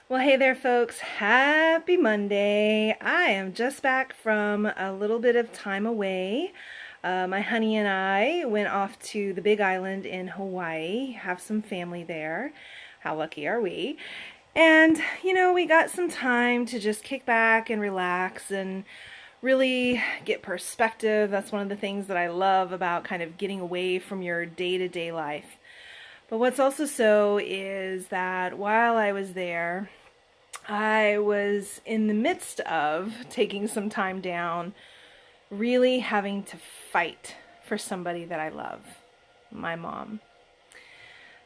Well, hey there, folks. Happy Monday. I am just back from a little bit of time away. My honey and I went off to the Big Island in Hawaii, have some family there. How lucky are we? And, we got some time to just kick back and relax and really get perspective. That's one of the things that I love about kind of getting away from your day-to-day life. But what's also so is that while I was there, I was in the midst of taking some time down, really having to fight for somebody that I love, my mom.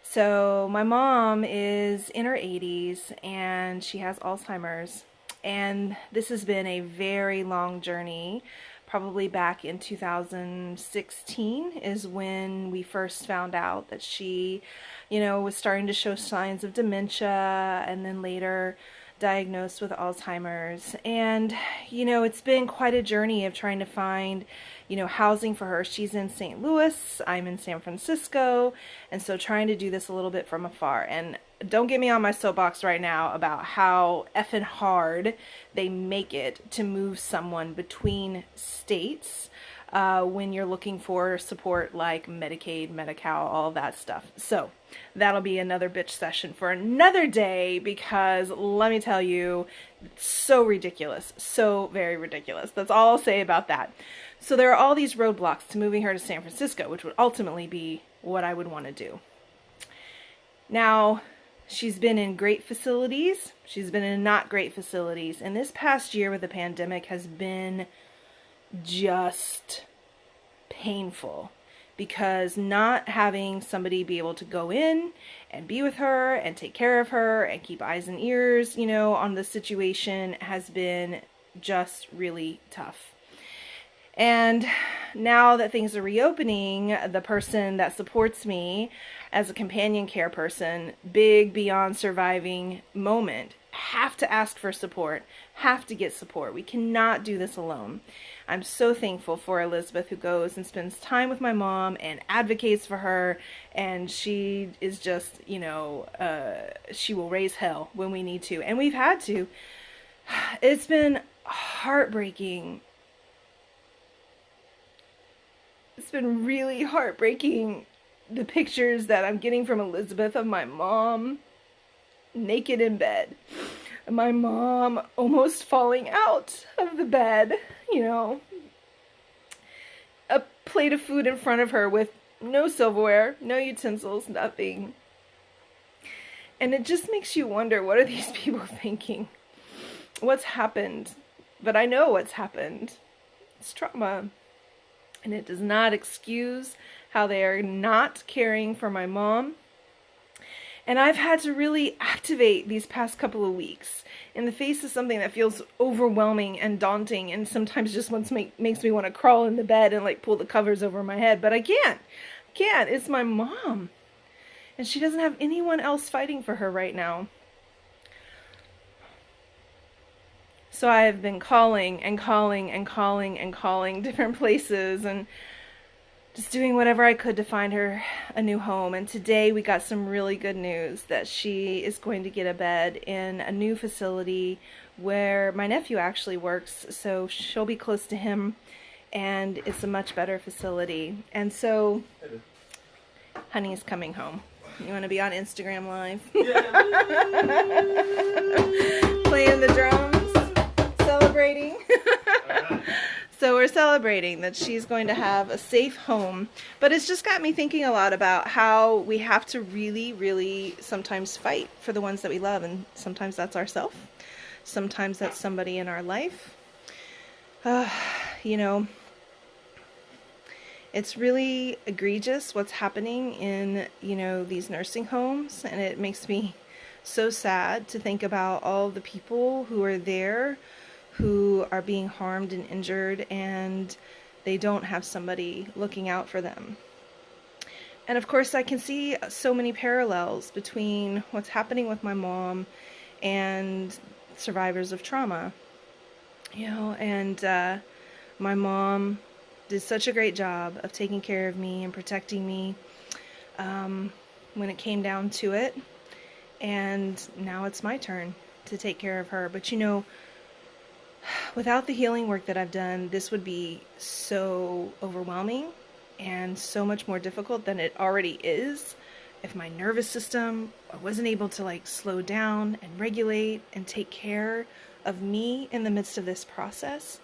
So my mom is in her 80s and she has Alzheimer's. And this has been a very long journey. Probably back in 2016 is when we first found out that she, was starting to show signs of dementia, and then later diagnosed with Alzheimer's. And, it's been quite a journey of trying to find, housing for her. She's in St. Louis, I'm in San Francisco, and so trying to do this a little bit from afar. And don't get me on my soapbox right now about how effing hard they make it to move someone between states when you're looking for support like Medicaid, Medi-Cal, all of that stuff. So that'll be another bitch session for another day, because let me tell you, it's so ridiculous, so very ridiculous. That's all I'll say about that. So there are all these roadblocks to moving her to San Francisco, which would ultimately be what I would want to do. Now, she's been in great facilities. She's been in not great facilities. And this past year with the pandemic has been just painful, because not having somebody be able to go in and be with her and take care of her and keep eyes and ears, on the situation has been just really tough. And now that things are reopening, the person that supports me as a companion care person, big beyond surviving moment, have to ask for support, have to get support. We cannot do this alone. I'm so thankful for Elizabeth, who goes and spends time with my mom and advocates for her, and she is just, she will raise hell when we need to, and we've had to. It's been heartbreaking. It's been really heartbreaking, the pictures that I'm getting from Elizabeth of my mom naked in bed. My mom almost falling out of the bed, a plate of food in front of her with no silverware, no utensils, nothing. And it just makes you wonder, what are these people thinking? What's happened? But I know what's happened. It's trauma. And it does not excuse how they are not caring for my mom. And I've had to really activate these past couple of weeks in the face of something that feels overwhelming and daunting, and sometimes just makes me want to crawl in the bed and pull the covers over my head. But I can't. It's my mom. And she doesn't have anyone else fighting for her right now. So I have been calling different places and just doing whatever I could to find her a new home. And today we got some really good news that she is going to get a bed in a new facility where my nephew actually works. So she'll be close to him, and it's a much better facility. And so honey's coming home. You want to be on Instagram Live? Playing the drums, celebrating. So we're celebrating that she's going to have a safe home. But it's just got me thinking a lot about how we have to really, really sometimes fight for the ones that we love. And sometimes that's ourselves. Sometimes that's somebody in our life. It's really egregious what's happening in, these nursing homes. And it makes me so sad to think about all the people who are there, who are being harmed and injured, and they don't have somebody looking out for them. And of course, I can see so many parallels between what's happening with my mom and survivors of trauma. And my mom did such a great job of taking care of me and protecting me when it came down to it. And now it's my turn. to take care of her. But you know, without the healing work that I've done, this would be so overwhelming and so much more difficult than it already is. If my nervous system wasn't able to like slow down and regulate and take care of me in the midst of this process.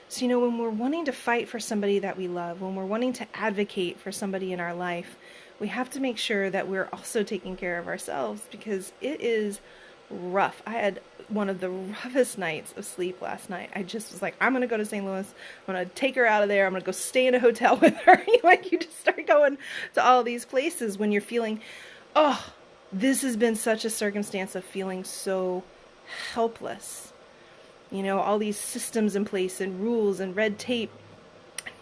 So, you know, when we're wanting to fight for somebody that we love, when we're wanting to advocate for somebody in our life, we have to make sure that we're also taking care of ourselves, because it is rough. I had one of the roughest nights of sleep last night. I just was like, I'm going to go to St. Louis. I'm going to take her out of there. I'm going to go stay in a hotel with her. Like, you just start going to all these places when you're feeling, oh, this has been such a circumstance of feeling so helpless. You know, all these systems in place and rules and red tape.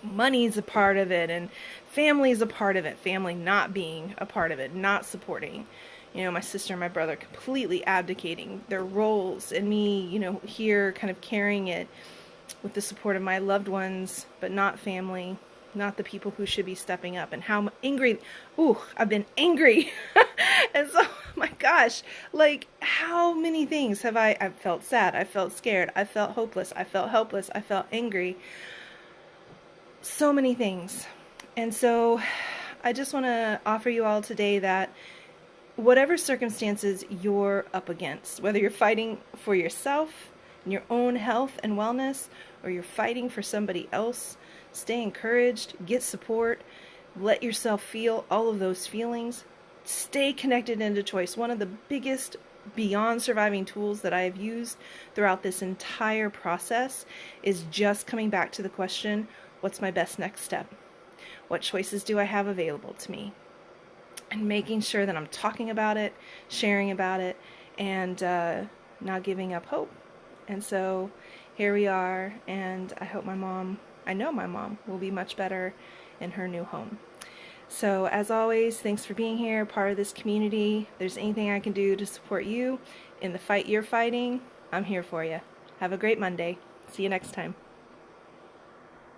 Money's a part of it, and family's a part of it. Family not being a part of it, not supporting. You know, my sister and my brother completely abdicating their roles, and me, you know, here kind of carrying it with the support of my loved ones, but not family, not the people who should be stepping up. And how angry, I've been angry. And so, my gosh, like, how many things have I felt sad, I felt scared, I felt hopeless, I felt helpless, I felt angry. So many things. And so I just want to offer you all today that whatever circumstances you're up against, whether you're fighting for yourself and your own health and wellness, or you're fighting for somebody else, stay encouraged, get support, let yourself feel all of those feelings, stay connected into choice. One of the biggest beyond surviving tools that I have used throughout this entire process is just coming back to the question, what's my best next step? What choices do I have available to me? And making sure that I'm talking about it, sharing about it, and not giving up hope. And so here we are, and I know my mom will be much better in her new home. So as always, thanks for being here, part of this community. If there's anything I can do to support you in the fight you're fighting, I'm here for you. Have a great Monday. See you next time.